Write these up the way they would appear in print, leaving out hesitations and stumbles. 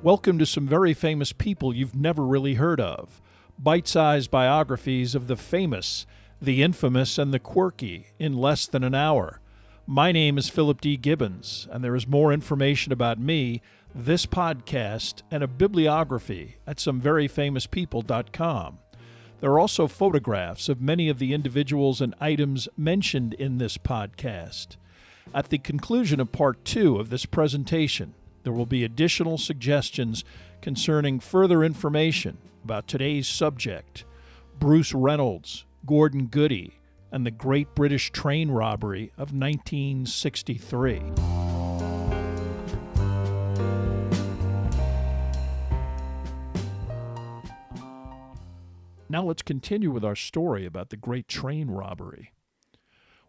Welcome to some very famous people you've never really heard of. Bite-sized biographies of the famous, the infamous, and the quirky in less than an hour. My name is Philip D. Gibbons, and there is more information about me, this podcast, and a bibliography at someveryfamouspeople.com. There are also photographs of many of the individuals and items mentioned in this podcast. At the conclusion of Part 2 of this presentation, there will be additional suggestions concerning further information about today's subject, Bruce Reynolds, Gordon Goody, and the Great British Train Robbery of 1963. Now let's continue with our story about the Great Train Robbery.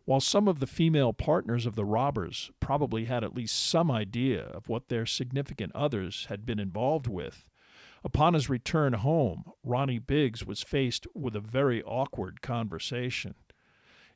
While some of the female partners of the robbers probably had at least some idea of what their significant others had been involved with, upon his return home, Ronnie Biggs was faced with a very awkward conversation.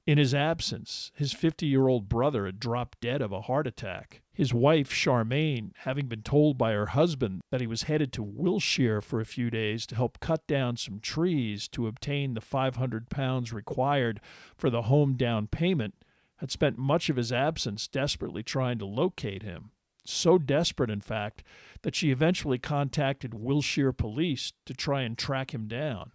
In his absence, his 50-year-old brother had dropped dead of a heart attack. His wife, Charmaine, having been told by her husband that he was headed to Wiltshire for a few days to help cut down some trees to obtain the £500 required for the home down payment, had spent much of his absence desperately trying to locate him. So desperate, in fact, that she eventually contacted Wiltshire police to try and track him down.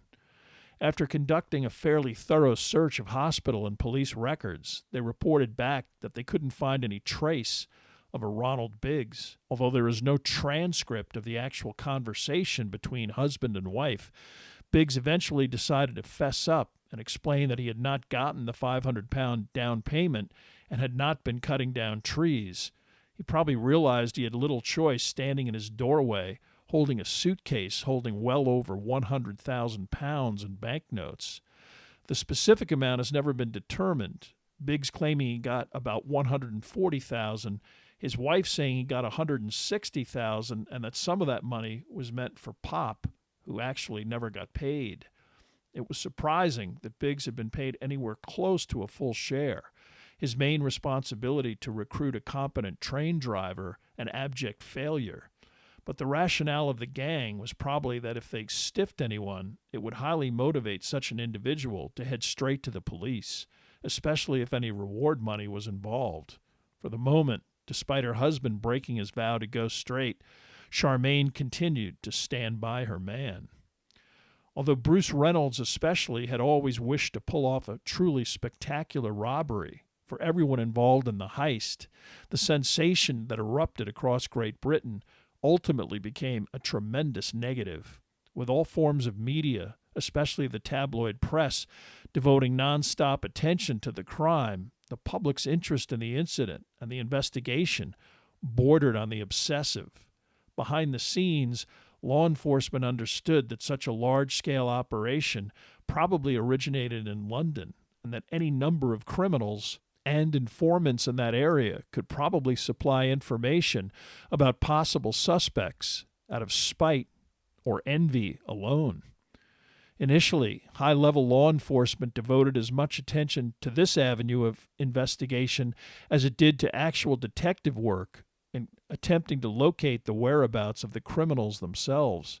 After conducting a fairly thorough search of hospital and police records, they reported back that they couldn't find any trace of a Ronald Biggs. Although there is no transcript of the actual conversation between husband and wife, Biggs eventually decided to fess up and explain that he had not gotten the £500 down payment and had not been cutting down trees. He probably realized he had little choice standing in his doorway, holding a suitcase holding well over £100,000 in banknotes. The specific amount has never been determined, Biggs claiming he got about $140,000, his wife saying he got $160,000, and that some of that money was meant for Pop, who actually never got paid. It was surprising that Biggs had been paid anywhere close to a full share. His main responsibility to recruit a competent train driver, an abject failure. But the rationale of the gang was probably that if they stiffed anyone, it would highly motivate such an individual to head straight to the police, especially if any reward money was involved. For the moment, despite her husband breaking his vow to go straight, Charmaine continued to stand by her man. Although Bruce Reynolds especially had always wished to pull off a truly spectacular robbery, for everyone involved in the heist, the sensation that erupted across Great Britain ultimately became a tremendous negative, with all forms of media, especially the tabloid press, devoting nonstop attention to the crime. The public's interest in the incident and the investigation bordered on the obsessive. Behind the scenes, law enforcement understood that such a large-scale operation probably originated in London, and that any number of criminals and informants in that area could probably supply information about possible suspects out of spite or envy alone. Initially, high-level law enforcement devoted as much attention to this avenue of investigation as it did to actual detective work in attempting to locate the whereabouts of the criminals themselves.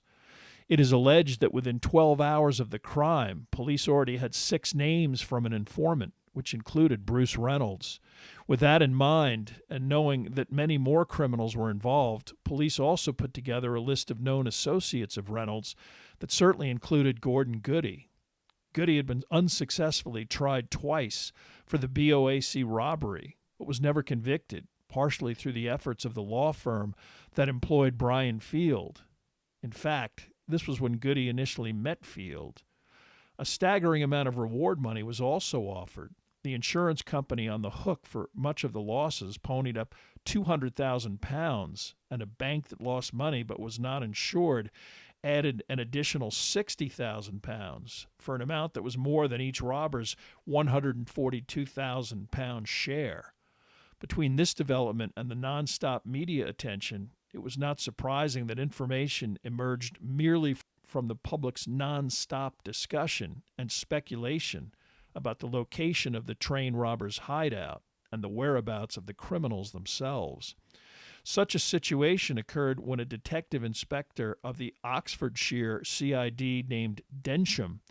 It is alleged that within 12 hours of the crime, police already had 6 names from an informant, which included Bruce Reynolds. With that in mind, and knowing that many more criminals were involved, police also put together a list of known associates of Reynolds that certainly included Gordon Goody. Goody had been unsuccessfully tried twice for the BOAC robbery, but was never convicted, partially through the efforts of the law firm that employed Brian Field. In fact, this was when Goody initially met Field. A staggering amount of reward money was also offered. The insurance company on the hook for much of the losses ponied up £200,000, and a bank that lost money but was not insured added an additional £60,000 for an amount that was more than each robber's £142,000 share. Between this development and the nonstop media attention, it was not surprising that information emerged merely from the public's nonstop discussion and speculation about the location of the train robbers' hideout and the whereabouts of the criminals themselves. Such a situation occurred when a detective inspector of the Oxfordshire CID named Densham,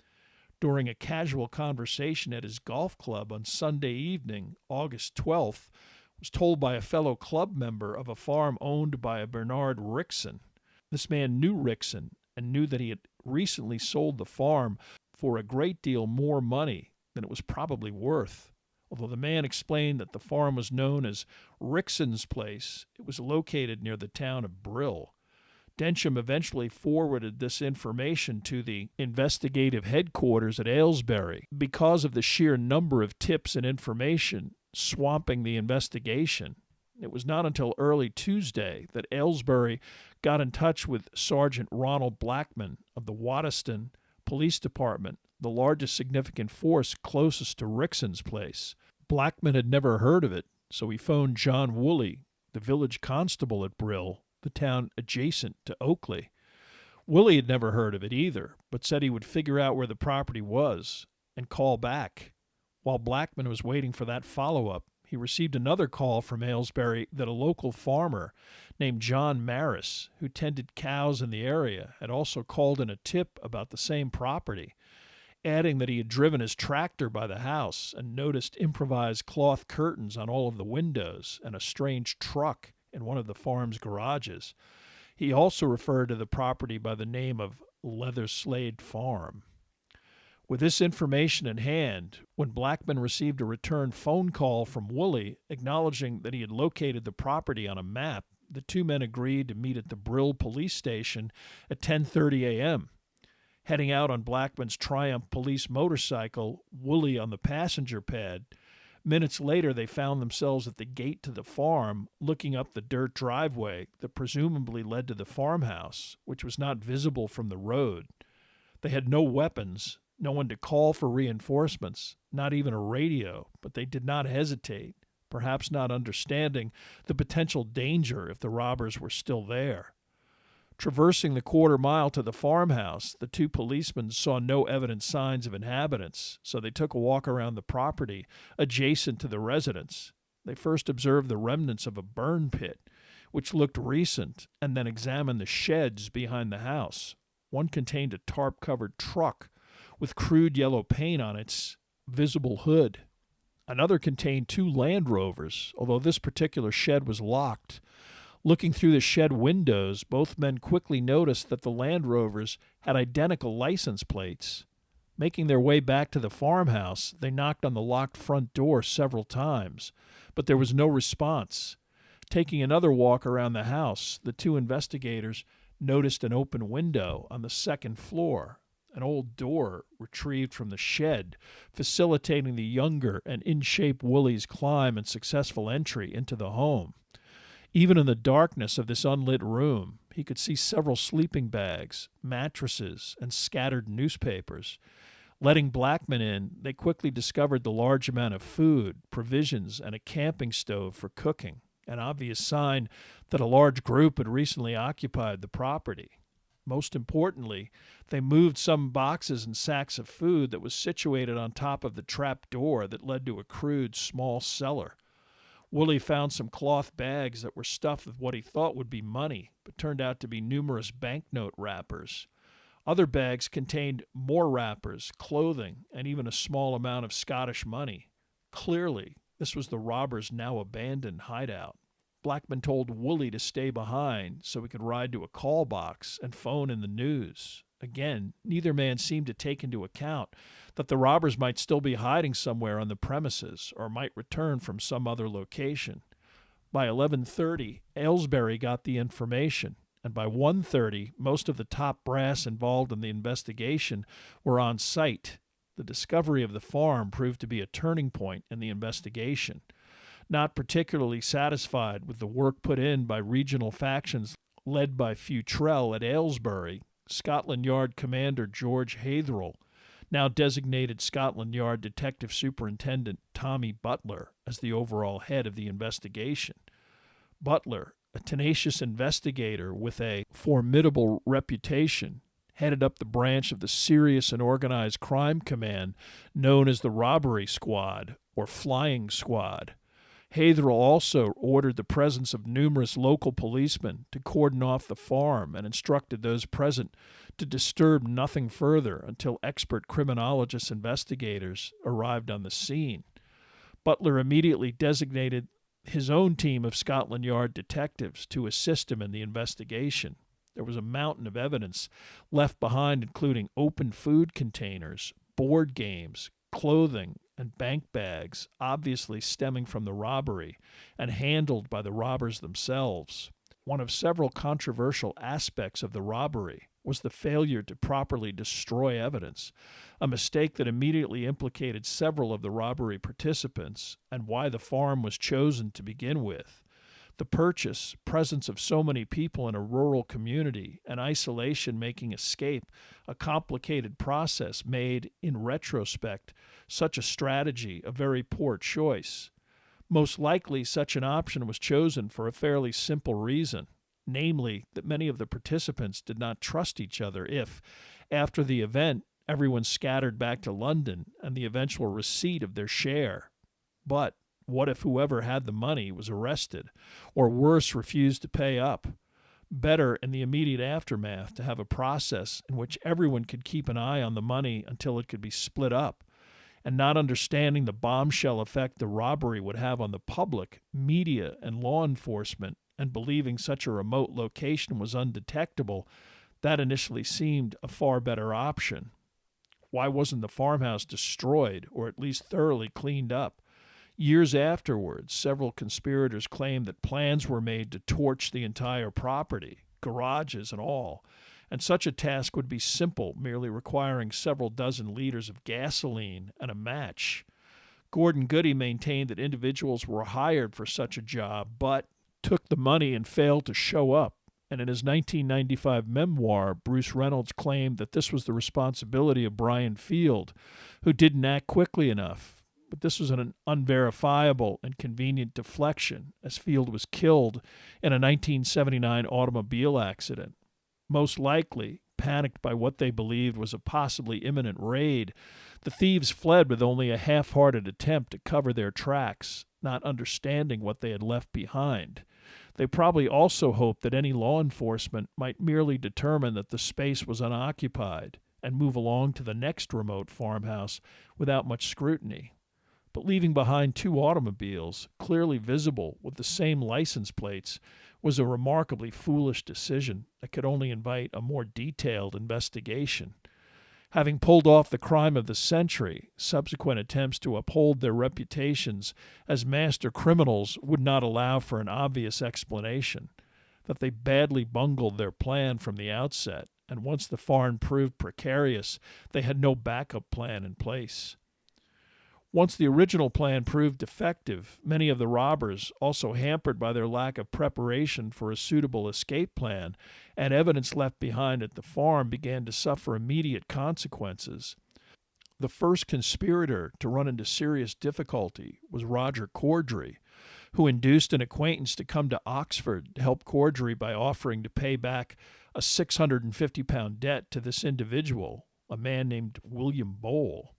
during a casual conversation at his golf club on Sunday evening, August 12th, was told by a fellow club member of a farm owned by a Bernard Rickson. This man knew Rickson and knew that he had recently sold the farm for a great deal more money than it was probably worth. Although the man explained that the farm was known as Rickson's Place, it was located near the town of Brill. Densham eventually forwarded this information to the investigative headquarters at Aylesbury. Because of the sheer number of tips and information swamping the investigation, it was not until early Tuesday that Aylesbury got in touch with Sergeant Ronald Blackman of the Waddesdon Police Department, the largest significant force closest to Rickson's Place. Blackman had never heard of it, so he phoned John Woolley, the village constable at Brill, the town adjacent to Oakley. Woolley had never heard of it either, but said he would figure out where the property was and call back. While Blackman was waiting for that follow-up, he received another call from Aylesbury that a local farmer named John Maris, who tended cows in the area, had also called in a tip about the same property, adding that he had driven his tractor by the house and noticed improvised cloth curtains on all of the windows and a strange truck in one of the farm's garages. He also referred to the property by the name of Leatherslade Farm. With this information in hand, when Blackman received a return phone call from Woolley acknowledging that he had located the property on a map, the two men agreed to meet at the Brill police station at 10:30 a.m. Heading out on Blackman's Triumph police motorcycle, Woolley on the passenger pad, minutes later they found themselves at the gate to the farm, looking up the dirt driveway that presumably led to the farmhouse, which was not visible from the road. They had no weapons, no one to call for reinforcements, not even a radio, but they did not hesitate, perhaps not understanding the potential danger if the robbers were still there. Traversing the quarter-mile to the farmhouse, the two policemen saw no evident signs of inhabitants, so they took a walk around the property adjacent to the residence. They first observed the remnants of a burn pit, which looked recent, and then examined the sheds behind the house. One contained a tarp-covered truck with crude yellow paint on its visible hood. Another contained two Land Rovers, although this particular shed was locked. Looking through the shed windows, both men quickly noticed that the Land Rovers had identical license plates. Making their way back to the farmhouse, they knocked on the locked front door several times, but there was no response. Taking another walk around the house, the two investigators noticed an open window on the second floor, an old door retrieved from the shed, facilitating the younger and in-shape Woolley's climb and successful entry into the home. Even in the darkness of this unlit room, he could see several sleeping bags, mattresses, and scattered newspapers. Letting Blackman in, they quickly discovered the large amount of food, provisions, and a camping stove for cooking, an obvious sign that a large group had recently occupied the property. Most importantly, they moved some boxes and sacks of food that was situated on top of the trap door that led to a crude small cellar. Woolley found some cloth bags that were stuffed with what he thought would be money, but turned out to be numerous banknote wrappers. Other bags contained more wrappers, clothing, and even a small amount of Scottish money. Clearly, this was the robbers' now abandoned hideout. Blackman told Woolley to stay behind so he could ride to a call box and phone in the news. Again, neither man seemed to take into account that the robbers might still be hiding somewhere on the premises or might return from some other location. By 11:30, Aylesbury got the information, and by 1:30, most of the top brass involved in the investigation were on site. The discovery of the farm proved to be a turning point in the investigation. Not particularly satisfied with the work put in by regional factions led by Futrell at Aylesbury, Scotland Yard Commander George Hatherell now designated Scotland Yard Detective Superintendent Tommy Butler as the overall head of the investigation. Butler, a tenacious investigator with a formidable reputation, headed up the branch of the Serious and Organized Crime Command known as the Robbery Squad or Flying Squad. Haverhill also ordered the presence of numerous local policemen to cordon off the farm and instructed those present to disturb nothing further until expert criminologist investigators arrived on the scene. Butler immediately designated his own team of Scotland Yard detectives to assist him in the investigation. There was a mountain of evidence left behind, including open food containers, board games, clothing, and bank bags, obviously stemming from the robbery and handled by the robbers themselves. One of several controversial aspects of the robbery was the failure to properly destroy evidence, a mistake that immediately implicated several of the robbery participants and why the farm was chosen to begin with. The presence of so many people in a rural community, and isolation making escape a complicated process made, in retrospect, such a strategy a very poor choice. Most likely such an option was chosen for a fairly simple reason, namely that many of the participants did not trust each other if, after the event, everyone scattered back to London and the eventual receipt of their share. But what if whoever had the money was arrested, or worse, refused to pay up? Better, in the immediate aftermath, to have a process in which everyone could keep an eye on the money until it could be split up. And not understanding the bombshell effect the robbery would have on the public, media, and law enforcement, and believing such a remote location was undetectable, that initially seemed a far better option. Why wasn't the farmhouse destroyed, or at least thoroughly cleaned up? Years afterwards, several conspirators claimed that plans were made to torch the entire property, garages and all, and such a task would be simple, merely requiring several dozen liters of gasoline and a match. Gordon Goody maintained that individuals were hired for such a job, but took the money and failed to show up. And in his 1995 memoir, Bruce Reynolds claimed that this was the responsibility of Brian Field, who didn't act quickly enough. But this was an unverifiable and convenient deflection, as Field was killed in a 1979 automobile accident. Most likely, panicked by what they believed was a possibly imminent raid, the thieves fled with only a half-hearted attempt to cover their tracks, not understanding what they had left behind. They probably also hoped that any law enforcement might merely determine that the space was unoccupied and move along to the next remote farmhouse without much scrutiny. But leaving behind two automobiles, clearly visible with the same license plates, was a remarkably foolish decision that could only invite a more detailed investigation. Having pulled off the crime of the century, subsequent attempts to uphold their reputations as master criminals would not allow for an obvious explanation, that they badly bungled their plan from the outset, and once the farm proved precarious, they had no backup plan in place. Once the original plan proved defective, many of the robbers, also hampered by their lack of preparation for a suitable escape plan and evidence left behind at the farm, began to suffer immediate consequences. The first conspirator to run into serious difficulty was Roger Corddry, who induced an acquaintance to come to Oxford to help Corddry by offering to pay back a £650 debt to this individual, a man named William Bowl.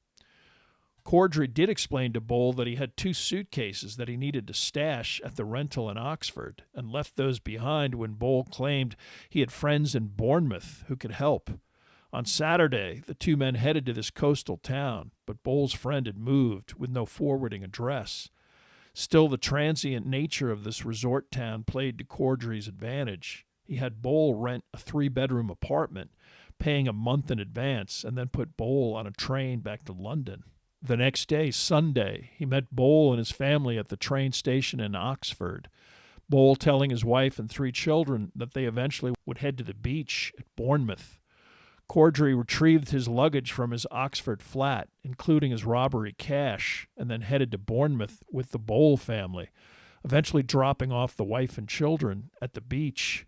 Corddry did explain to Bowl that he had 2 suitcases that he needed to stash at the rental in Oxford, and left those behind when Bowl claimed he had friends in Bournemouth who could help. On Saturday, the 2 men headed to this coastal town, but Bowl's friend had moved with no forwarding address. Still, the transient nature of this resort town played to Corddry's advantage. He had Bowl rent a 3-bedroom apartment, paying a month in advance, and then put Bowl on a train back to London. The next day, Sunday, he met Bowl and his family at the train station in Oxford, Bowl telling his wife and 3 children that they eventually would head to the beach at Bournemouth. Corddry retrieved his luggage from his Oxford flat, including his robbery cash, and then headed to Bournemouth with the Bowl family, eventually dropping off the wife and children at the beach.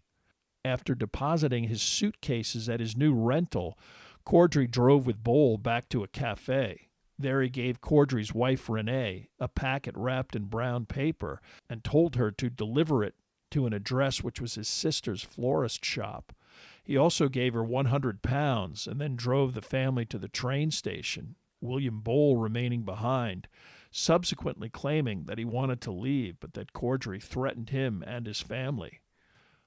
After depositing his suitcases at his new rental, Corddry drove with Bowl back to a cafe. There he gave Corddry's wife, Renee, a packet wrapped in brown paper and told her to deliver it to an address which was his sister's florist shop. He also gave her £100 and then drove the family to the train station, William Bowl remaining behind, subsequently claiming that he wanted to leave, but that Corddry threatened him and his family.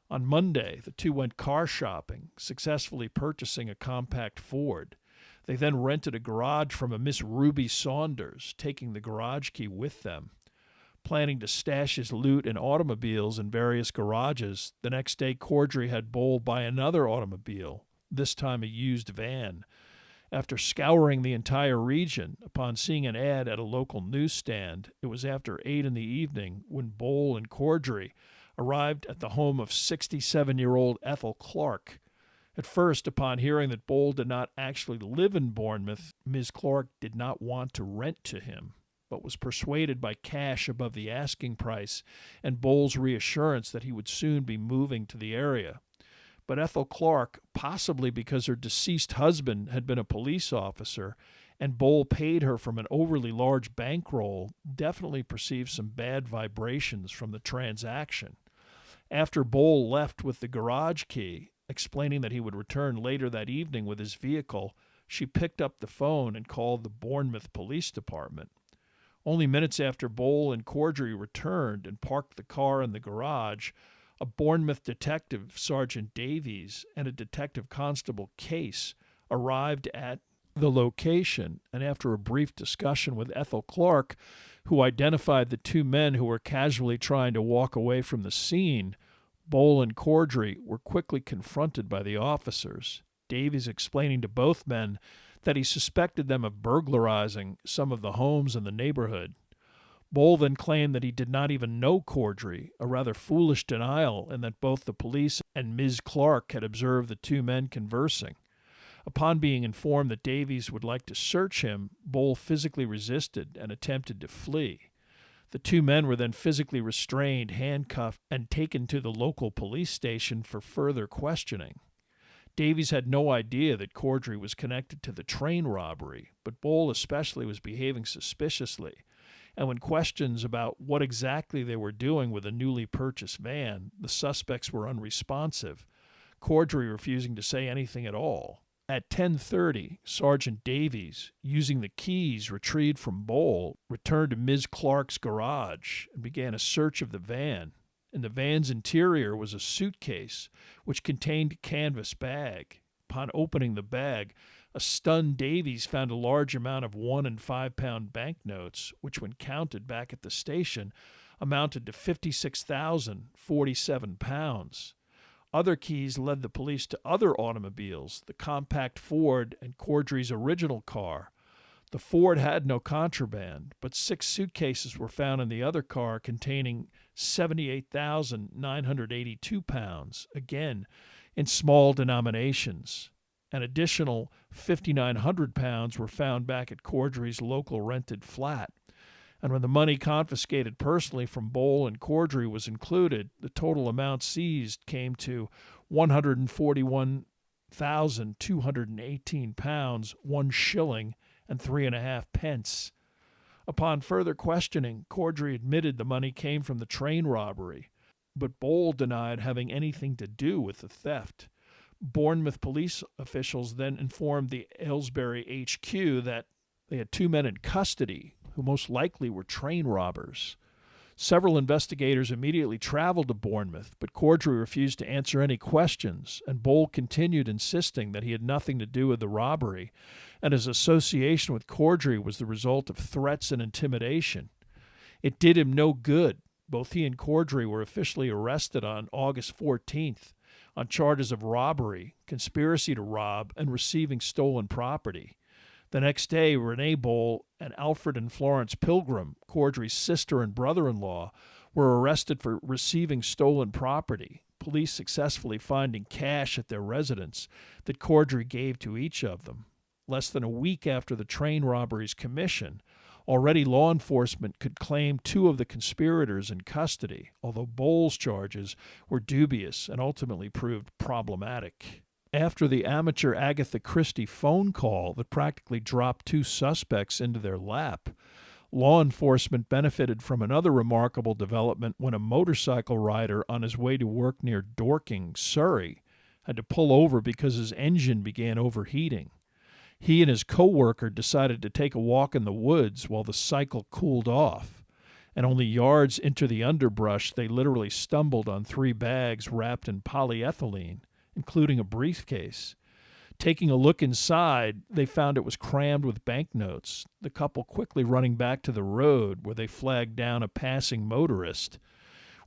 On Monday, the two went car shopping, successfully purchasing a compact Ford. They then rented a garage from a Miss Ruby Saunders, taking the garage key with them. Planning to stash his loot in automobiles in various garages, the next day Corddry had Bowl buy another automobile, this time a used van. After scouring the entire region, upon seeing an ad at a local newsstand, it was after 8 in the evening when Bowl and Corddry arrived at the home of 67-year-old Ethel Clark. At first, upon hearing that Bowl did not actually live in Bournemouth, Ms. Clark did not want to rent to him, but was persuaded by cash above the asking price and Bowl's reassurance that he would soon be moving to the area. But Ethel Clark, possibly because her deceased husband had been a police officer and Bowl paid her from an overly large bankroll, definitely perceived some bad vibrations from the transaction. After Bowl left with the garage key, explaining that he would return later that evening with his vehicle, she picked up the phone and called the Bournemouth Police Department. Only minutes after Bowl and Corddry returned and parked the car in the garage, a Bournemouth detective, Sergeant Davies, and a detective constable, Case, arrived at the location, and after a brief discussion with Ethel Clark, who identified the two men who were casually trying to walk away from the scene, Bowl and Corddry were quickly confronted by the officers, Davies explaining to both men that he suspected them of burglarizing some of the homes in the neighborhood. Bowl then claimed that he did not even know Corddry, a rather foolish denial, and that both the police and Ms. Clark had observed the two men conversing. Upon being informed that Davies would like to search him, Bowl physically resisted and attempted to flee. The two men were then physically restrained, handcuffed, and taken to the local police station for further questioning. Davies had no idea that Corddry was connected to the train robbery, but Bowl especially was behaving suspiciously, and when questions about what exactly they were doing with a newly purchased van, the suspects were unresponsive, Corddry refusing to say anything at all. At 10:30, Sergeant Davies, using the keys retrieved from Bowl, returned to Ms. Clark's garage and began a search of the van. In the van's interior was a suitcase, which contained a canvas bag. Upon opening the bag, a stunned Davies found a large amount of 1- and 5-pound banknotes, which when counted back at the station, amounted to 56,047 pounds. Other keys led the police to other automobiles, the compact Ford and Corddry's original car. The Ford had no contraband, but 6 suitcases were found in the other car containing 78,982 pounds, again in small denominations. An additional 5,900 pounds were found back at Corddry's local rented flat. And when the money confiscated personally from Bowl and Corddry was included, the total amount seized came to 141,218 pounds, 1 shilling, and 3.5 pence. Upon further questioning, Corddry admitted the money came from the train robbery, but Bowl denied having anything to do with the theft. Bournemouth police officials then informed the Aylesbury HQ that they had 2 men in custody who most likely were train robbers. Several investigators immediately traveled to Bournemouth, but Corddry refused to answer any questions, and Bowl continued insisting that he had nothing to do with the robbery, and his association with Corddry was the result of threats and intimidation. It did him no good. Both he and Corddry were officially arrested on August 14th on charges of robbery, conspiracy to rob, and receiving stolen property. The next day, Renee Bowl and Alfred and Florence Pilgrim, Corddry's sister and brother-in-law, were arrested for receiving stolen property, police successfully finding cash at their residence that Corddry gave to each of them. Less than a week after the train robbery's commission, already law enforcement could claim 2 of the conspirators in custody, although Bowl's charges were dubious and ultimately proved problematic. After the amateur Agatha Christie phone call that practically dropped 2 suspects into their lap, law enforcement benefited from another remarkable development when a motorcycle rider on his way to work near Dorking, Surrey, had to pull over because his engine began overheating. He and his co-worker decided to take a walk in the woods while the cycle cooled off, and only yards into the underbrush they literally stumbled on 3 bags wrapped in polyethylene, including a briefcase. Taking a look inside, they found it was crammed with banknotes, the couple quickly running back to the road where they flagged down a passing motorist.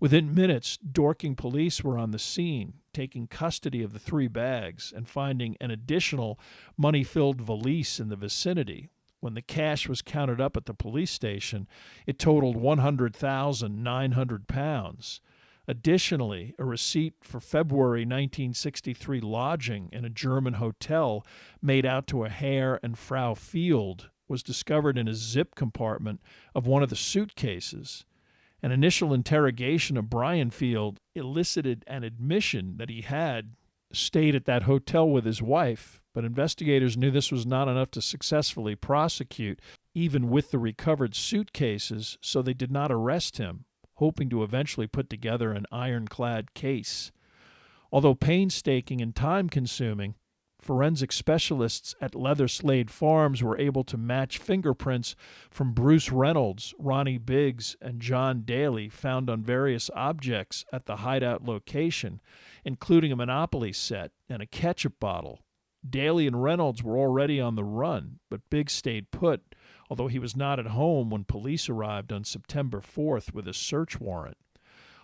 Within minutes, Dorking police were on the scene, taking custody of the 3 bags and finding an additional money-filled valise in the vicinity. When the cash was counted up at the police station, it totaled £100,900. Additionally, a receipt for February 1963 lodging in a German hotel made out to a Herr and Frau Field was discovered in a zip compartment of one of the suitcases. An initial interrogation of Brian Field elicited an admission that he had stayed at that hotel with his wife, but investigators knew this was not enough to successfully prosecute, even with the recovered suitcases, so they did not arrest him, hoping to eventually put together an ironclad case. Although painstaking and time-consuming, forensic specialists at Leather Slade Farms were able to match fingerprints from Bruce Reynolds, Ronnie Biggs, and John Daly found on various objects at the hideout location, including a Monopoly set and a ketchup bottle. Daly and Reynolds were already on the run, but Biggs stayed put, although he was not at home when police arrived on September 4th with a search warrant.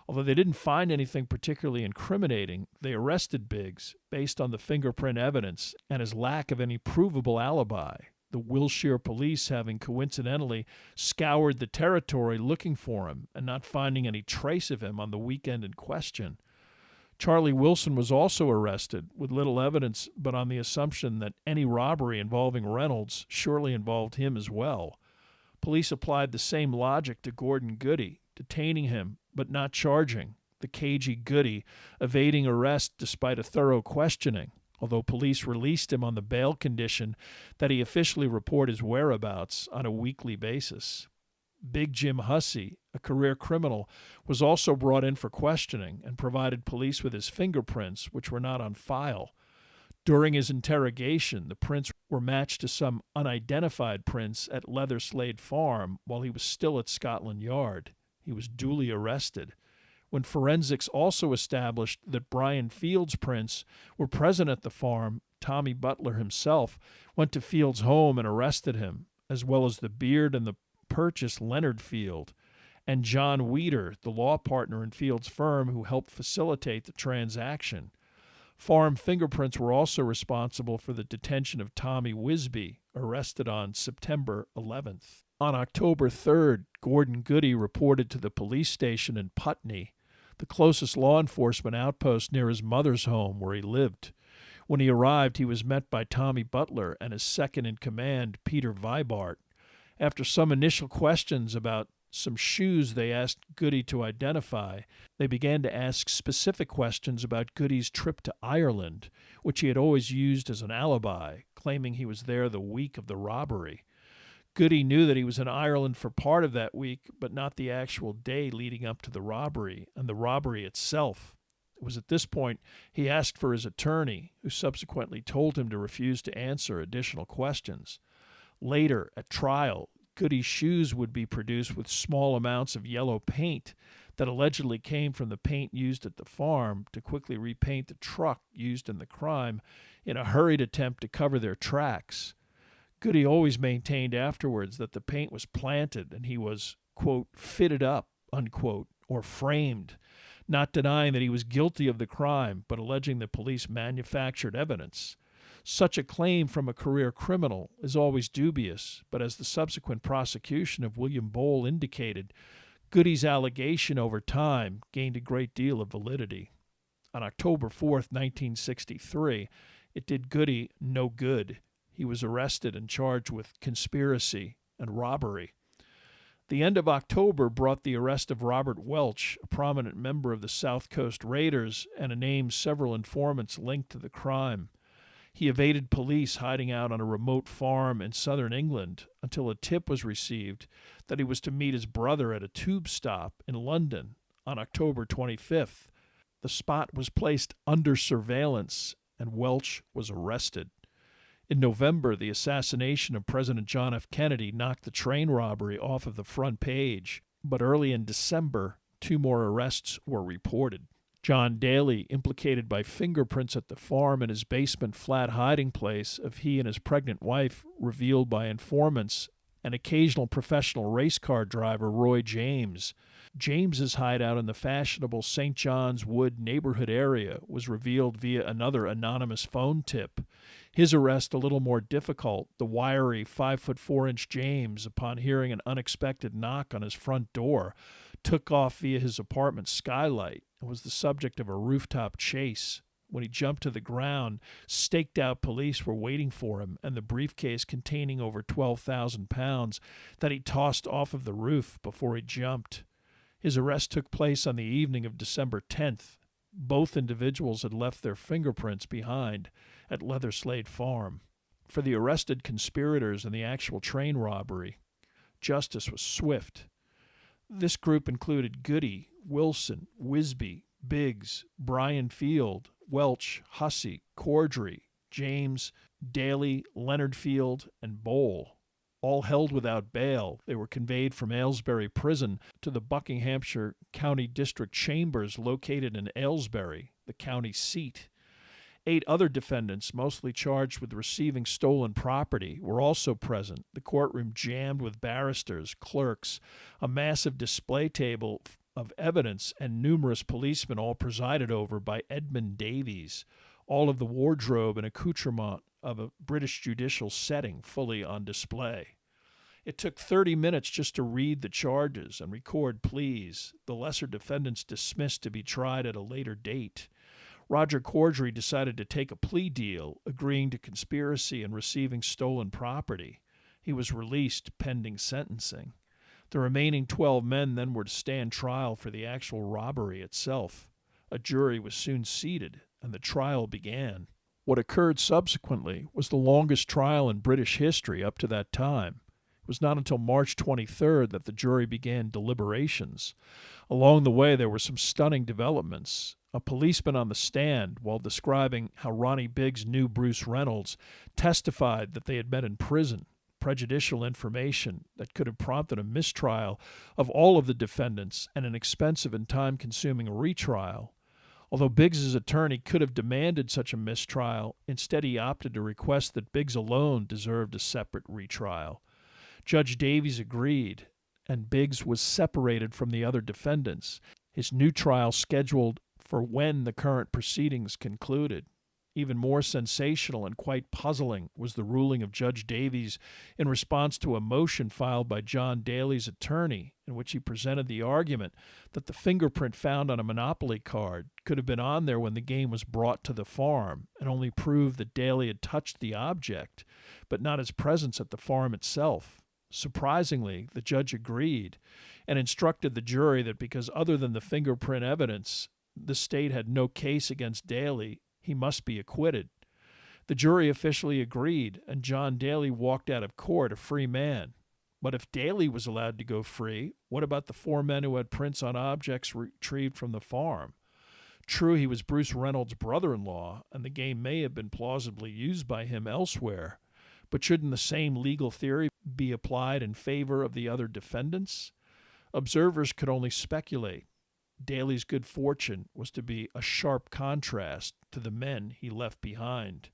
Although they didn't find anything particularly incriminating, they arrested Biggs based on the fingerprint evidence and his lack of any provable alibi, the Wilshire police having coincidentally scoured the territory looking for him and not finding any trace of him on the weekend in question. Charlie Wilson was also arrested, with little evidence but on the assumption that any robbery involving Reynolds surely involved him as well. Police applied the same logic to Gordon Goody, detaining him but not charging, the cagey Goody evading arrest despite a thorough questioning, although police released him on the bail condition that he officially report his whereabouts on a weekly basis. Big Jim Hussey, a career criminal, was also brought in for questioning and provided police with his fingerprints, which were not on file. During his interrogation, the prints were matched to some unidentified prints at Leather Slade Farm while he was still at Scotland Yard. He was duly arrested. When forensics also established that Brian Field's prints were present at the farm, Tommy Butler himself went to Field's home and arrested him, as well as the beard and the purchase Leonard Field, and John Weeder, the law partner in Field's firm who helped facilitate the transaction. Farm fingerprints were also responsible for the detention of Tommy Wisby, arrested on September 11th. On October 3rd, Gordon Goody reported to the police station in Putney, the closest law enforcement outpost near his mother's home where he lived. When he arrived, he was met by Tommy Butler and his second-in-command, Peter Vibart. After some initial questions about some shoes they asked Goody to identify, they began to ask specific questions about Goody's trip to Ireland, which he had always used as an alibi, claiming he was there the week of the robbery. Goody knew that he was in Ireland for part of that week, but not the actual day leading up to the robbery and the robbery itself. It was at this point he asked for his attorney, who subsequently told him to refuse to answer additional questions. Later, at trial, Goody's shoes would be produced with small amounts of yellow paint that allegedly came from the paint used at the farm to quickly repaint the truck used in the crime in a hurried attempt to cover their tracks. Goody always maintained afterwards that the paint was planted and he was, quote, fitted up, unquote, or framed, not denying that he was guilty of the crime, but alleging the police manufactured evidence. Such a claim from a career criminal is always dubious, but as the subsequent prosecution of William Bowl indicated, Goody's allegation over time gained a great deal of validity. On October 4th, 1963, it did Goody no good. He was arrested and charged with conspiracy and robbery. The end of October brought the arrest of Robert Welch, a prominent member of the South Coast Raiders and a name several informants linked to the crime. He evaded police hiding out on a remote farm in southern England until a tip was received that he was to meet his brother at a tube stop in London on October 25th. The spot was placed under surveillance and Welch was arrested. In November, the assassination of President John F. Kennedy knocked the train robbery off of the front page, but early in December, 2 more arrests were reported. John Daly, implicated by fingerprints at the farm and his basement flat hiding place of he and his pregnant wife revealed by informants, and occasional professional race car driver Roy James. James's hideout in the fashionable St. John's Wood neighborhood area was revealed via another anonymous phone tip. His arrest a little more difficult. The wiry 5'4" James, upon hearing an unexpected knock on his front door, took off via his apartment skylight and was the subject of a rooftop chase. When he jumped to the ground, staked-out police were waiting for him, and the briefcase containing over 12,000 pounds that he tossed off of the roof before he jumped. His arrest took place on the evening of December 10th. Both individuals had left their fingerprints behind at Leatherslade Farm. For the arrested conspirators in the actual train robbery, justice was swift. This group included Goody, Wilson, Wisby, Biggs, Brian Field, Welch, Hussey, Cordry, James, Daly, Leonard Field, and Bowl. All held without bail, they were conveyed from Aylesbury Prison to the Buckinghamshire County District Chambers located in Aylesbury, the county seat. 8 other defendants, mostly charged with receiving stolen property, were also present, the courtroom jammed with barristers, clerks, a massive display table of evidence, and numerous policemen, all presided over by Edmund Davies, all of the wardrobe and accoutrement of a British judicial setting fully on display. It took 30 minutes just to read the charges and record pleas, the lesser defendants dismissed to be tried at a later date. Roger Cordry decided to take a plea deal, agreeing to conspiracy and receiving stolen property. He was released pending sentencing. The remaining 12 men then were to stand trial for the actual robbery itself. A jury was soon seated, and the trial began. What occurred subsequently was the longest trial in British history up to that time. It was not until March 23rd that the jury began deliberations. Along the way, there were some stunning developments. A policeman on the stand, while describing how Ronnie Biggs knew Bruce Reynolds, testified that they had met in prison. Prejudicial information that could have prompted a mistrial of all of the defendants and an expensive and time-consuming retrial. Although Biggs's attorney could have demanded such a mistrial, instead he opted to request that Biggs alone deserved a separate retrial. Judge Davies agreed, and Biggs was separated from the other defendants, his new trial scheduled for when the current proceedings concluded. Even more sensational and quite puzzling was the ruling of Judge Davies in response to a motion filed by John Daly's attorney, in which he presented the argument that the fingerprint found on a Monopoly card could have been on there when the game was brought to the farm and only proved that Daly had touched the object, but not his presence at the farm itself. Surprisingly, the judge agreed and instructed the jury that because other than the fingerprint evidence, the state had no case against Daly, he must be acquitted. The jury officially agreed, and John Daly walked out of court a free man. But if Daly was allowed to go free, what about the 4 men who had prints on objects retrieved from the farm? True, he was Bruce Reynolds' brother-in-law, and the game may have been plausibly used by him elsewhere, but shouldn't the same legal theory be applied in favor of the other defendants? Observers could only speculate. Daly's good fortune was to be a sharp contrast to the men he left behind.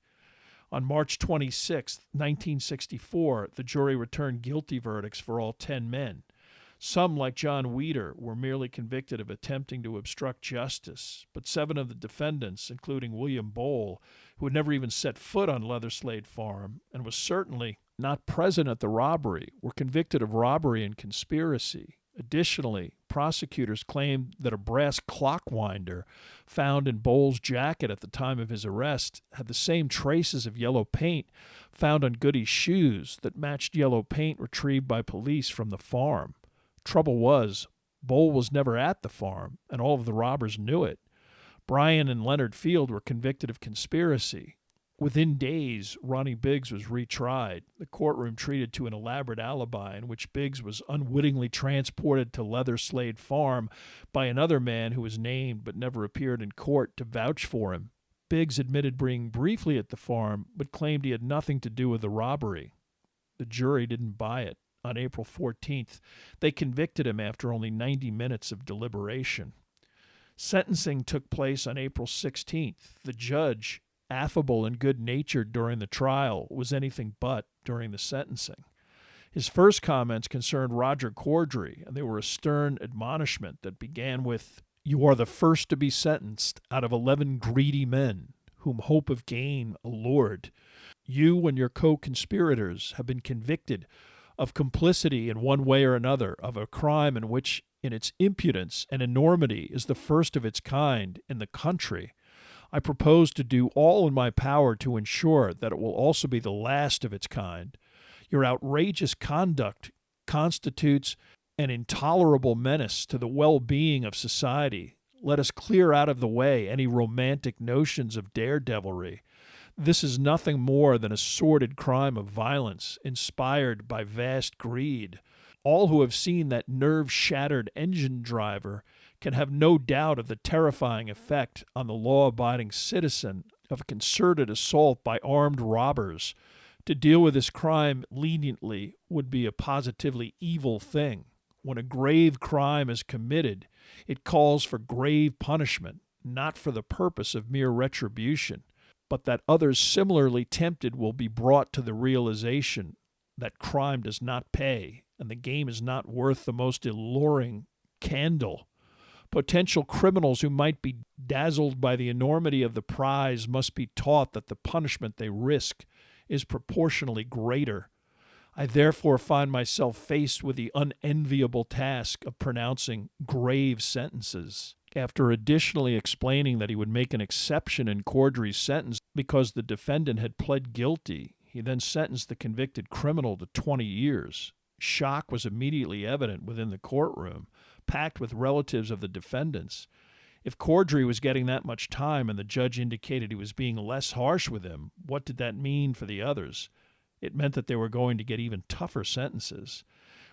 On March 26, 1964, the jury returned guilty verdicts for all 10 men. Some, like John Weeder, were merely convicted of attempting to obstruct justice, but 7 of the defendants, including William Bowl, who had never even set foot on Leatherslade Farm and was certainly not present at the robbery, were convicted of robbery and conspiracy. Additionally, prosecutors claimed that a brass clock winder found in Bowles' jacket at the time of his arrest had the same traces of yellow paint found on Goody's shoes that matched yellow paint retrieved by police from the farm. Trouble was, Bowl was never at the farm, and all of the robbers knew it. Brian and Leonard Field were convicted of conspiracy. Within days, Ronnie Biggs was retried. The courtroom treated to an elaborate alibi in which Biggs was unwittingly transported to Leatherslade Farm by another man who was named but never appeared in court to vouch for him. Biggs admitted being briefly at the farm, but claimed he had nothing to do with the robbery. The jury didn't buy it. On April 14th, they convicted him after only 90 minutes of deliberation. Sentencing took place on April 16th. The judge, affable and good-natured during the trial, was anything but during the sentencing. His first comments concerned Roger Corddry, and they were a stern admonishment that began with, "You are the first to be sentenced out of 11 greedy men, whom hope of gain allured. You and your co-conspirators have been convicted of complicity in one way or another of a crime in which, in its impudence and enormity, is the first of its kind in the country. I propose to do all in my power to ensure that it will also be the last of its kind. Your outrageous conduct constitutes an intolerable menace to the well-being of society. Let us clear out of the way any romantic notions of daredevilry. This is nothing more than a sordid crime of violence inspired by vast greed. All who have seen that nerve-shattered engine driver can have no doubt of the terrifying effect on the law-abiding citizen of a concerted assault by armed robbers. To deal with this crime leniently would be a positively evil thing. When a grave crime is committed, it calls for grave punishment, not for the purpose of mere retribution, but that others similarly tempted will be brought to the realization that crime does not pay and the game is not worth the most alluring candle. Potential criminals who might be dazzled by the enormity of the prize must be taught that the punishment they risk is proportionally greater. I therefore find myself faced with the unenviable task of pronouncing grave sentences." After additionally explaining that he would make an exception in Corddry's sentence because the defendant had pled guilty, he then sentenced the convicted criminal to 20 years. Shock was immediately evident within the courtroom, packed with relatives of the defendants. If Corddry was getting that much time and the judge indicated he was being less harsh with him, what did that mean for the others? It meant that they were going to get even tougher sentences.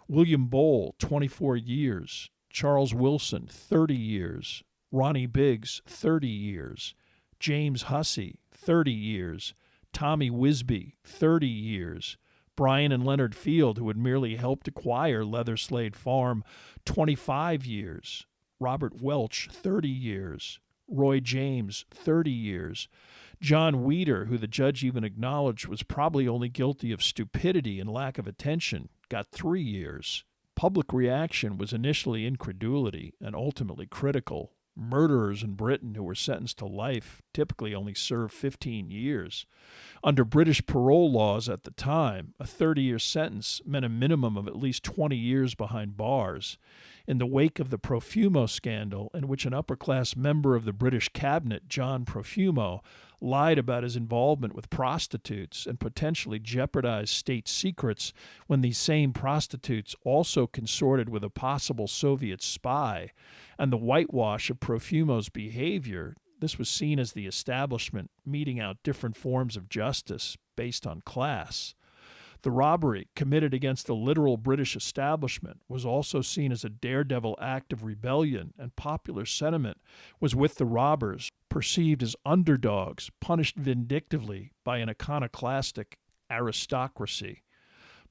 William Bowl, 24 years. Charles Wilson, 30 years. Ronnie Biggs, 30 years. James Hussey, 30 years. Tommy Wisby, 30 years. Brian and Leonard Field, who had merely helped acquire Leather Slade Farm, 25 years. Robert Welch, 30 years. Roy James, 30 years. John Weeder, who the judge even acknowledged was probably only guilty of stupidity and lack of attention, got 3 years. Public reaction was initially incredulity and ultimately critical. Murderers in Britain who were sentenced to life typically only served 15 years. Under British parole laws at the time, a 30-year sentence meant a minimum of at least 20 years behind bars. In the wake of the Profumo scandal, in which an upper-class member of the British cabinet, John Profumo, lied about his involvement with prostitutes and potentially jeopardized state secrets when these same prostitutes also consorted with a possible Soviet spy, and the whitewash of Profumo's behavior, this was seen as the establishment meting out different forms of justice based on class. The robbery, committed against the literal British establishment, was also seen as a daredevil act of rebellion, and popular sentiment was with the robbers, perceived as underdogs, punished vindictively by an iconoclastic aristocracy.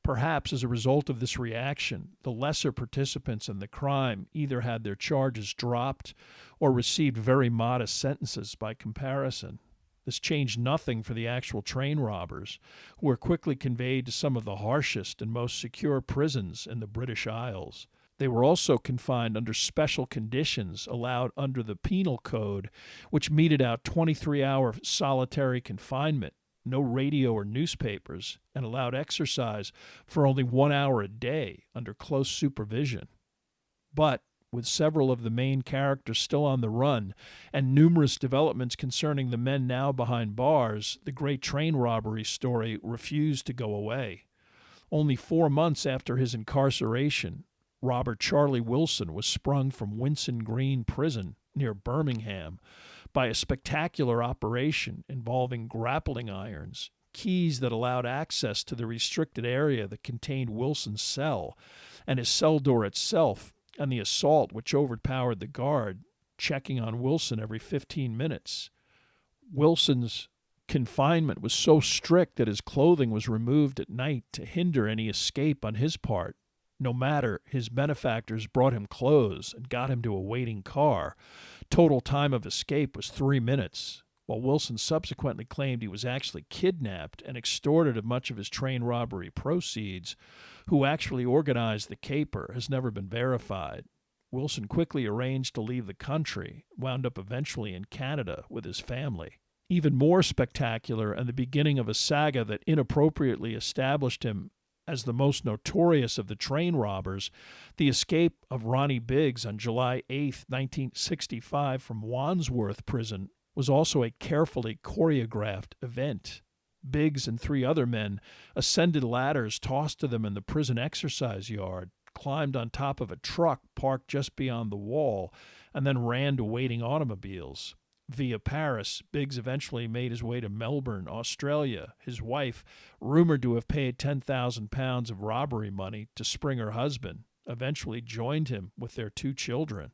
Perhaps as a result of this reaction, the lesser participants in the crime either had their charges dropped or received very modest sentences by comparison. This changed nothing for the actual train robbers, who were quickly conveyed to some of the harshest and most secure prisons in the British Isles. They were also confined under special conditions allowed under the Penal Code, which meted out 23-hour solitary confinement, no radio or newspapers, and allowed exercise for only 1 hour a day under close supervision. But with several of the main characters still on the run and numerous developments concerning the men now behind bars, the great train robbery story refused to go away. Only 4 months after his incarceration, robber Charlie Wilson was sprung from Winson Green Prison near Birmingham by a spectacular operation involving grappling irons, keys that allowed access to the restricted area that contained Wilson's cell, and his cell door itself, and the assault which overpowered the guard, checking on Wilson every 15 minutes. Wilson's confinement was so strict that his clothing was removed at night to hinder any escape on his part. No matter, his benefactors brought him clothes and got him to a waiting car. Total time of escape was 3 minutes, while Wilson subsequently claimed he was actually kidnapped and extorted of much of his train robbery proceeds. Who actually organized the caper has never been verified. Wilson quickly arranged to leave the country, wound up eventually in Canada with his family. Even more spectacular and the beginning of a saga that inappropriately established him as the most notorious of the train robbers, the escape of Ronnie Biggs on July 8, 1965 from Wandsworth Prison was also a carefully choreographed event. Biggs and 3 other men ascended ladders tossed to them in the prison exercise yard, climbed on top of a truck parked just beyond the wall, and then ran to waiting automobiles. Via Paris, Biggs eventually made his way to Melbourne, Australia. His wife, rumored to have paid £10,000 of robbery money to spring her husband, eventually joined him with their 2 children.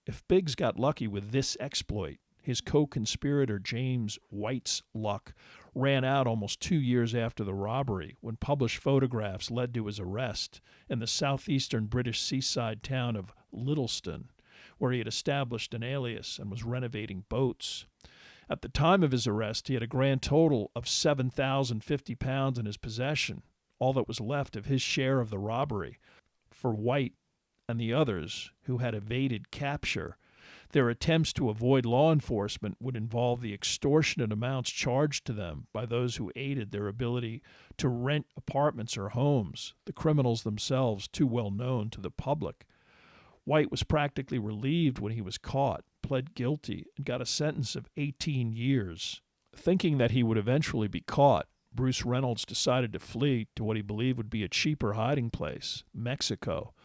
If Biggs got lucky with this exploit, his co-conspirator James White's luck ran out almost 2 years after the robbery, when published photographs led to his arrest in the southeastern British seaside town of Littlestown, where he had established an alias and was renovating boats. At the time of his arrest, he had a grand total of £7,050 in his possession, all that was left of his share of the robbery. For White and the others who had evaded capture, their attempts to avoid law enforcement would involve the extortionate amounts charged to them by those who aided their ability to rent apartments or homes, the criminals themselves too well known to the public. White was practically relieved when he was caught, pled guilty, and got a sentence of 18 years. Thinking that he would eventually be caught, Bruce Reynolds decided to flee to what he believed would be a cheaper hiding place, Mexico.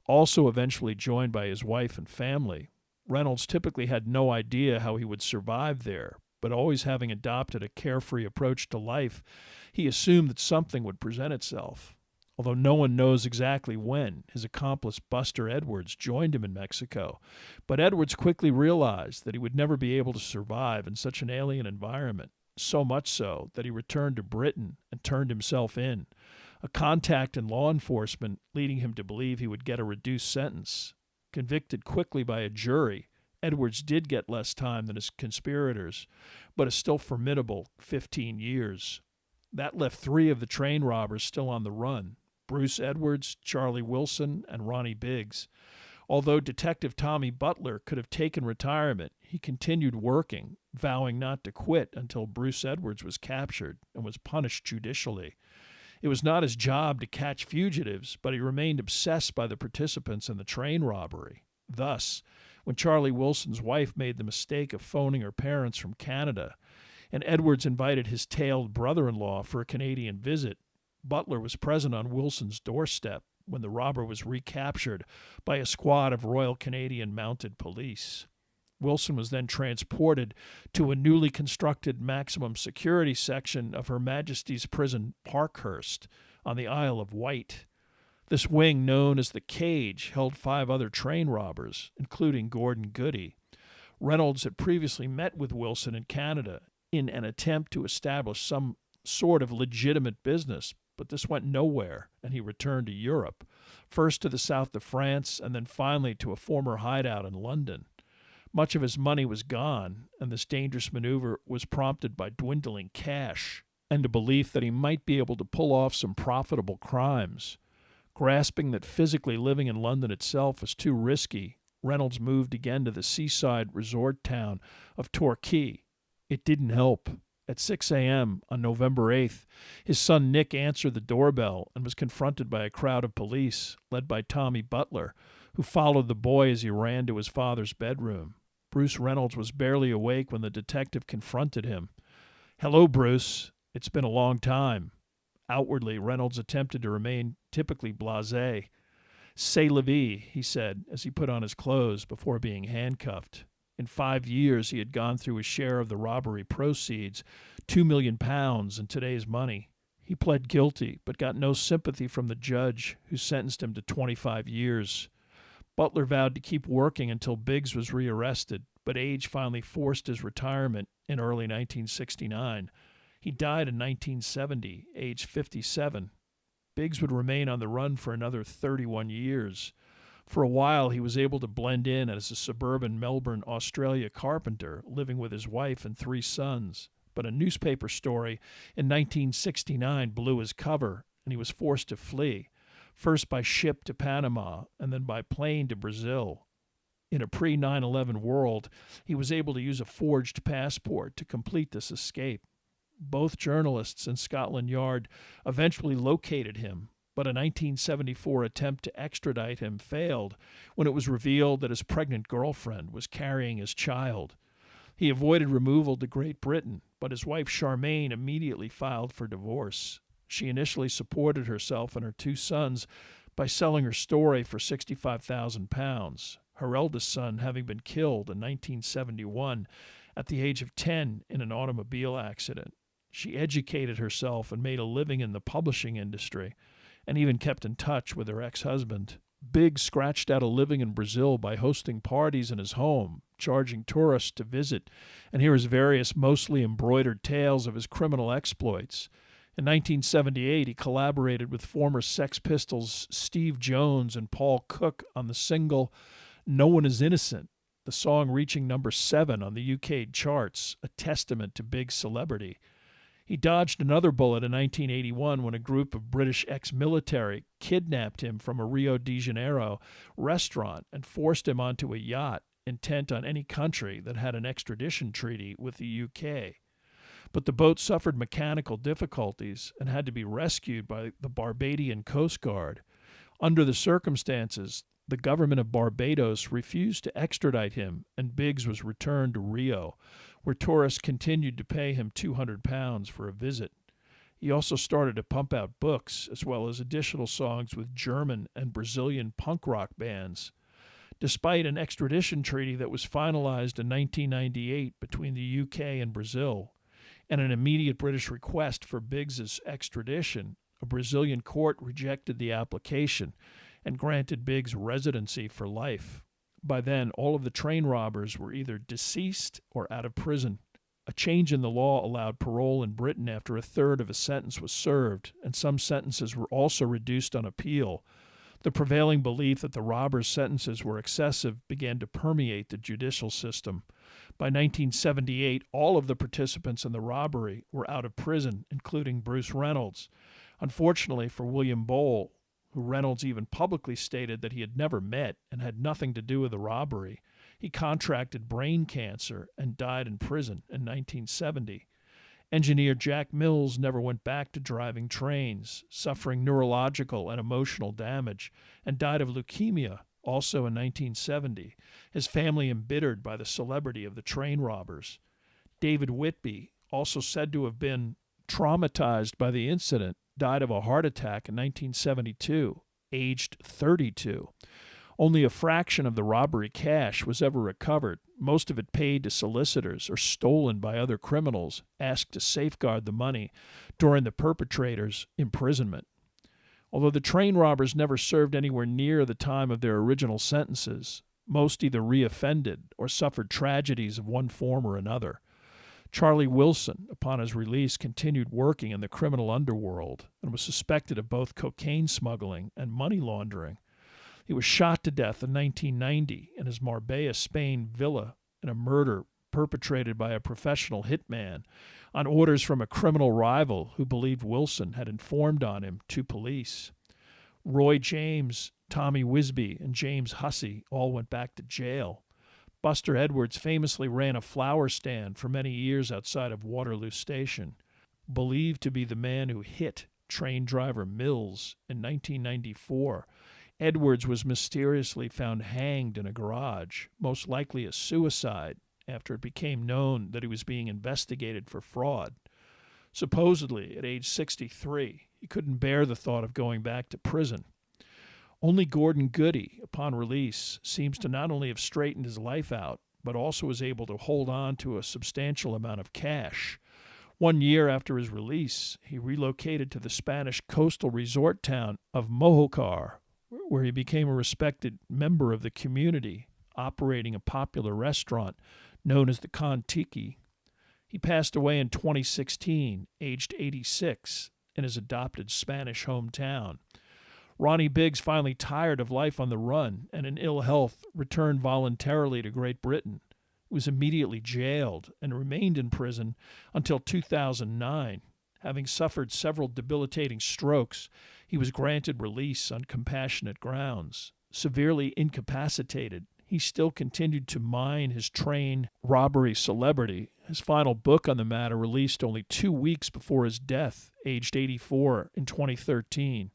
Also eventually joined by his wife and family, Reynolds typically had no idea how he would survive there, but always having adopted a carefree approach to life, he assumed that something would present itself. Although no one knows exactly when, his accomplice Buster Edwards joined him in Mexico. But Edwards quickly realized that he would never be able to survive in such an alien environment, so much so that he returned to Britain and turned himself in, a contact in law enforcement leading him to believe he would get a reduced sentence. Convicted quickly by a jury, Edwards did get less time than his conspirators, but a still formidable 15 years. That left 3 of the train robbers still on the run: Bruce Edwards, Charlie Wilson, and Ronnie Biggs. Although Detective Tommy Butler could have taken retirement, he continued working, vowing not to quit until Bruce Edwards was captured and was punished judicially. It was not his job to catch fugitives, but he remained obsessed by the participants in the train robbery. Thus, when Charlie Wilson's wife made the mistake of phoning her parents from Canada, and Edwards invited his tailed brother-in-law for a Canadian visit, Butler was present on Wilson's doorstep when the robber was recaptured by a squad of Royal Canadian Mounted Police. Wilson was then transported to a newly constructed maximum security section of Her Majesty's Prison Parkhurst on the Isle of Wight. This wing, known as the Cage, held 5 other train robbers, including Gordon Goody. Reynolds had previously met with Wilson in Canada in an attempt to establish some sort of legitimate business, but this went nowhere, and he returned to Europe, first to the south of France and then finally to a former hideout in London. Much of his money was gone, and this dangerous maneuver was prompted by dwindling cash and a belief that he might be able to pull off some profitable crimes. Grasping that physically living in London itself was too risky, Reynolds moved again to the seaside resort town of Torquay. It didn't help. At 6 a.m. on November 8th, his son Nick answered the doorbell and was confronted by a crowd of police, led by Tommy Butler, who followed the boy as he ran to his father's bedroom. Bruce Reynolds was barely awake when the detective confronted him. "Hello, Bruce. It's been a long time." Outwardly, Reynolds attempted to remain typically blasé. "C'est la vie," he said as he put on his clothes before being handcuffed. In 5 years, he had gone through his share of the robbery proceeds, £2 million in today's money. He pled guilty, but got no sympathy from the judge, who sentenced him to 25 years. Butler vowed to keep working until Biggs was rearrested, but age finally forced his retirement in early 1969. He died in 1970, aged 57. Biggs would remain on the run for another 31 years. For a while, he was able to blend in as a suburban Melbourne, Australia carpenter, living with his wife and 3 sons. But a newspaper story in 1969 blew his cover, and he was forced to flee, first by ship to Panama and then by plane to Brazil. In a pre-9/11 world, he was able to use a forged passport to complete this escape. Both journalists in Scotland Yard eventually located him, but a 1974 attempt to extradite him failed when it was revealed that his pregnant girlfriend was carrying his child. He avoided removal to Great Britain, but his wife Charmaine immediately filed for divorce. She initially supported herself and her 2 sons by selling her story for £65,000, her eldest son having been killed in 1971 at the age of 10 in an automobile accident. She educated herself and made a living in the publishing industry, and even kept in touch with her ex-husband. Biggs scratched out a living in Brazil by hosting parties in his home, charging tourists to visit and hear his various mostly embroidered tales of his criminal exploits. In 1978, he collaborated with former Sex Pistols Steve Jones and Paul Cook on the single No One Is Innocent, the song reaching number 7 on the UK charts, a testament to Biggs' celebrity. He dodged another bullet in 1981 when a group of British ex-military kidnapped him from a Rio de Janeiro restaurant and forced him onto a yacht intent on any country that had an extradition treaty with the UK. But the boat suffered mechanical difficulties and had to be rescued by the Barbadian Coast Guard. Under the circumstances, the government of Barbados refused to extradite him, and Biggs was returned to Rio, where tourists continued to pay him £200 for a visit. He also started to pump out books, as well as additional songs with German and Brazilian punk rock bands. Despite an extradition treaty that was finalized in 1998 between the UK and Brazil, and an immediate British request for Biggs's extradition, a Brazilian court rejected the application and granted Biggs residency for life. By then, all of the train robbers were either deceased or out of prison. A change in the law allowed parole in Britain after a third of a sentence was served, and some sentences were also reduced on appeal. The prevailing belief that the robbers' sentences were excessive began to permeate the judicial system. By 1978, all of the participants in the robbery were out of prison, including Bruce Reynolds. Unfortunately for William Bowl, who Reynolds even publicly stated that he had never met and had nothing to do with the robbery, he contracted brain cancer and died in prison in 1970. Engineer Jack Mills never went back to driving trains, suffering neurological and emotional damage, and died of leukemia, also in 1970, his family embittered by the celebrity of the train robbers. David Whitby, also said to have been traumatized by the incident, died of a heart attack in 1972, aged 32. Only a fraction of the robbery cash was ever recovered, most of it paid to solicitors or stolen by other criminals asked to safeguard the money during the perpetrator's imprisonment. Although the train robbers never served anywhere near the time of their original sentences, most either reoffended or suffered tragedies of one form or another. Charlie Wilson, upon his release, continued working in the criminal underworld and was suspected of both cocaine smuggling and money laundering. He was shot to death in 1990 in his Marbella, Spain villa in a murder perpetrated by a professional hitman on orders from a criminal rival who believed Wilson had informed on him to police. Roy James, Tommy Wisby, and James Hussey all went back to jail. Buster Edwards famously ran a flower stand for many years outside of Waterloo Station. Believed to be the man who hit train driver Mills in 1994, Edwards was mysteriously found hanged in a garage, most likely a suicide, after it became known that he was being investigated for fraud. Supposedly, at age 63, he couldn't bear the thought of going back to prison. Only Gordon Goody, upon release, seems to not only have straightened his life out, but also was able to hold on to a substantial amount of cash. 1 year after his release, he relocated to the Spanish coastal resort town of Mojocar, where he became a respected member of the community operating a popular restaurant known as the Kon-Tiki. He passed away in 2016, aged 86, in his adopted Spanish hometown. Ronnie Biggs finally tired of life on the run and in ill health returned voluntarily to Great Britain. He was immediately jailed and remained in prison until 2009. Having suffered several debilitating strokes, he was granted release on compassionate grounds. Severely incapacitated, he still continued to mine his train robbery celebrity. His final book on the matter released only 2 weeks before his death, aged 84, in 2013.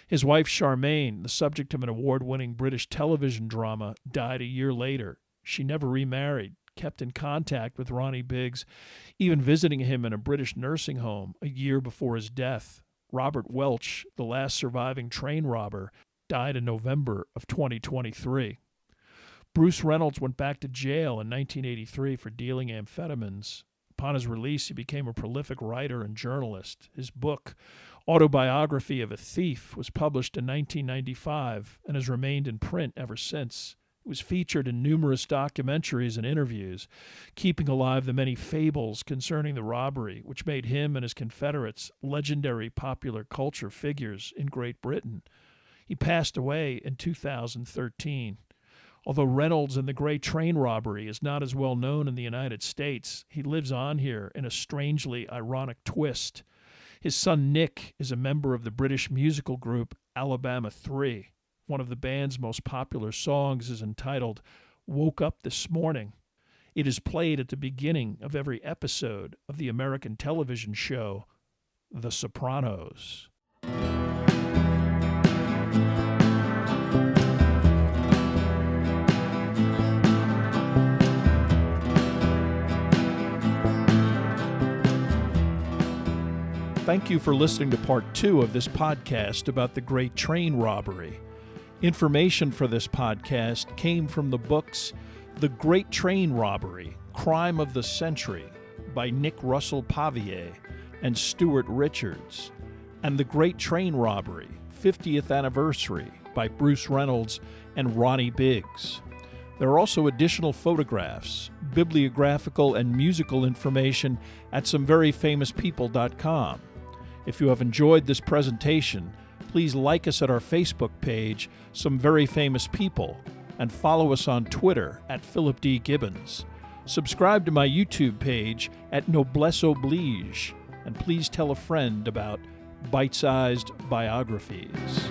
His wife Charmaine, the subject of an award-winning British television drama, died a year later. She never remarried, kept in contact with Ronnie Biggs, even visiting him in a British nursing home a year before his death. Robert Welch, the last surviving train robber, died in November of 2023. Bruce Reynolds went back to jail in 1983 for dealing amphetamines. Upon his release, he became a prolific writer and journalist. His book, Autobiography of a Thief, was published in 1995 and has remained in print ever since. It was featured in numerous documentaries and interviews, keeping alive the many fables concerning the robbery, which made him and his Confederates legendary popular culture figures in Great Britain. He passed away in 2013. Although Reynolds and the Great Train Robbery is not as well known in the United States, he lives on here in a strangely ironic twist. His son Nick is a member of the British musical group Alabama 3. One of the band's most popular songs is entitled Woke Up This Morning. It is played at the beginning of every episode of the American television show The Sopranos. Thank you for listening to part 2 of this podcast about the Great Train Robbery. Information for this podcast came from the books The Great Train Robbery, Crime of the Century by Nick Russell Pavier and Stuart Richards, and The Great Train Robbery, 50th Anniversary by Bruce Reynolds and Ronnie Biggs. There are also additional photographs, bibliographical and musical information at someveryfamouspeople.com. If you have enjoyed this presentation, please like us at our Facebook page, Some Very Famous People, and follow us on Twitter at Philip D. Gibbons. Subscribe to my YouTube page at Noblesse Oblige, and please tell a friend about bite-sized biographies.